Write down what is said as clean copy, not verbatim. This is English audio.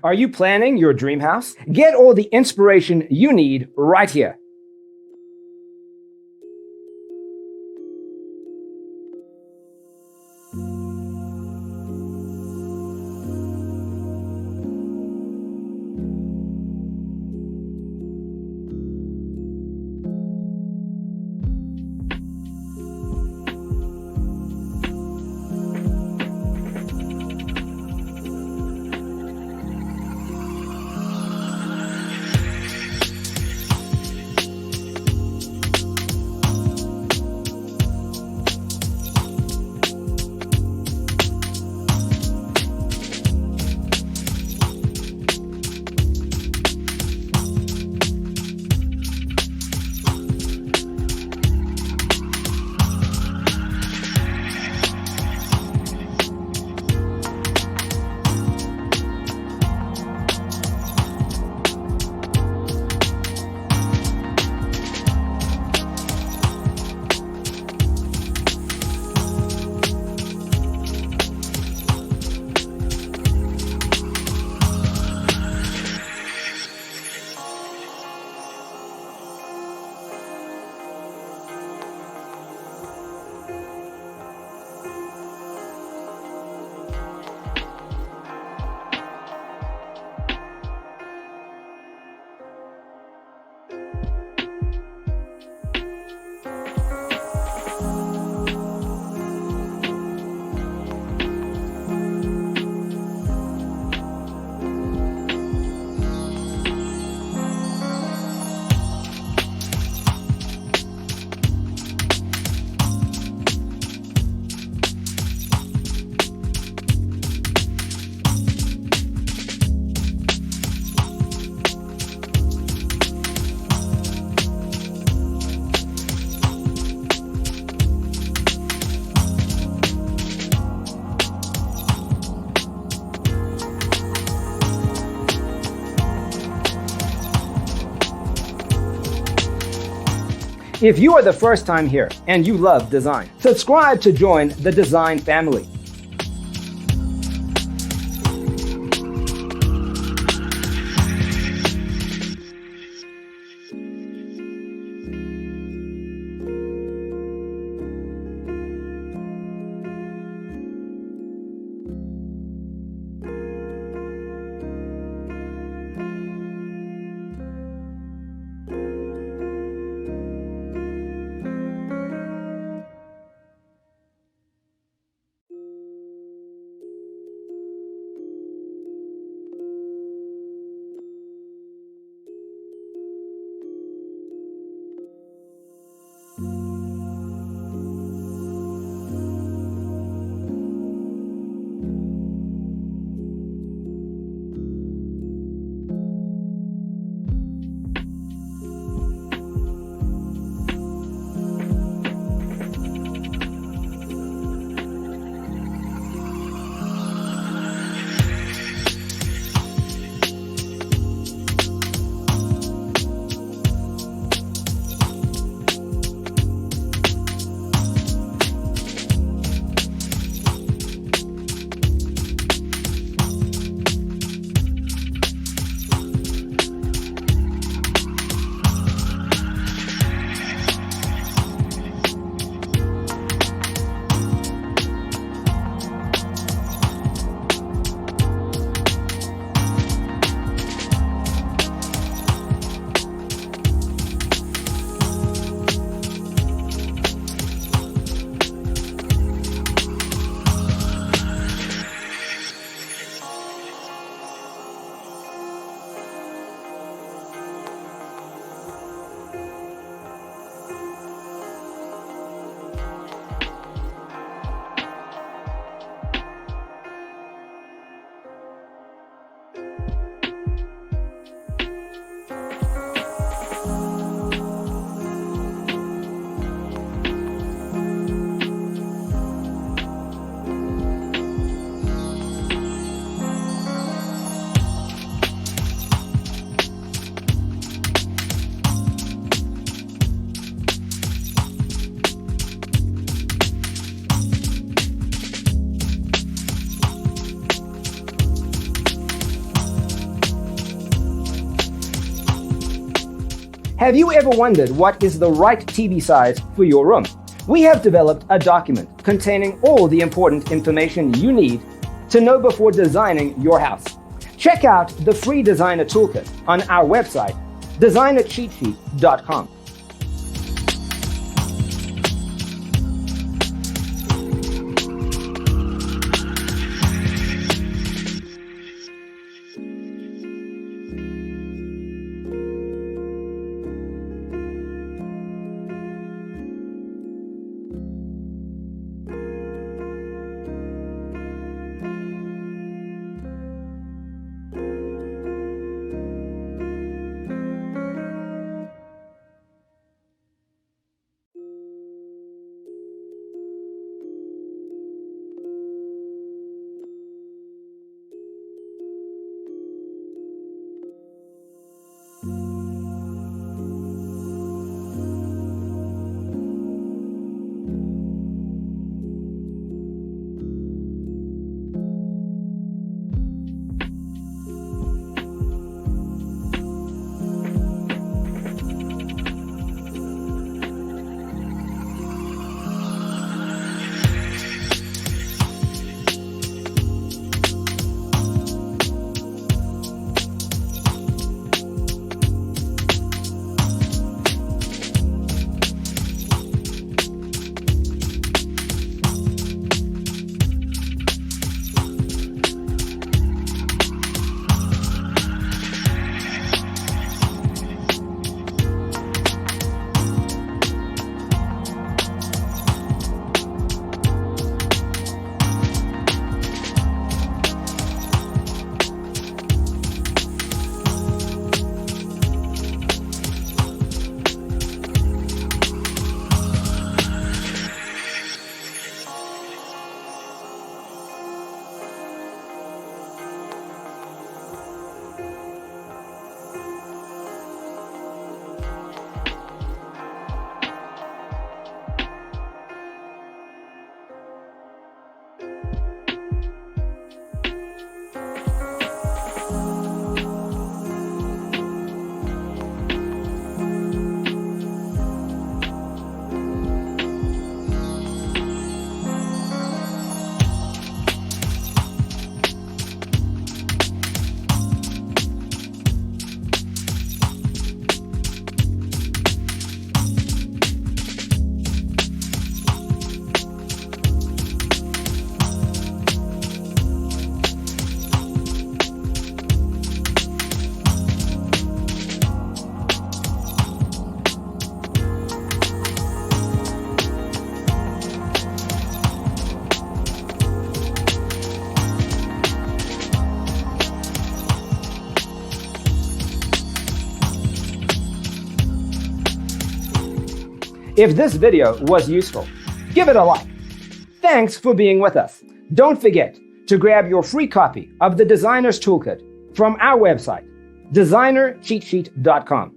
Are you planning your dream house? Get all the inspiration you need right here. If you are the first time here and you love design, subscribe to join the design family. Have you ever wondered what is the right TV size for your room? We have developed a document containing all the important information you need to know before designing your house. Check out the free designer toolkit on our website, designercheatsheet.com. If this video was useful, give it a like. Thanks for being with us. Don't forget to grab your free copy of the Designer's Toolkit from our website, designercheatsheet.com.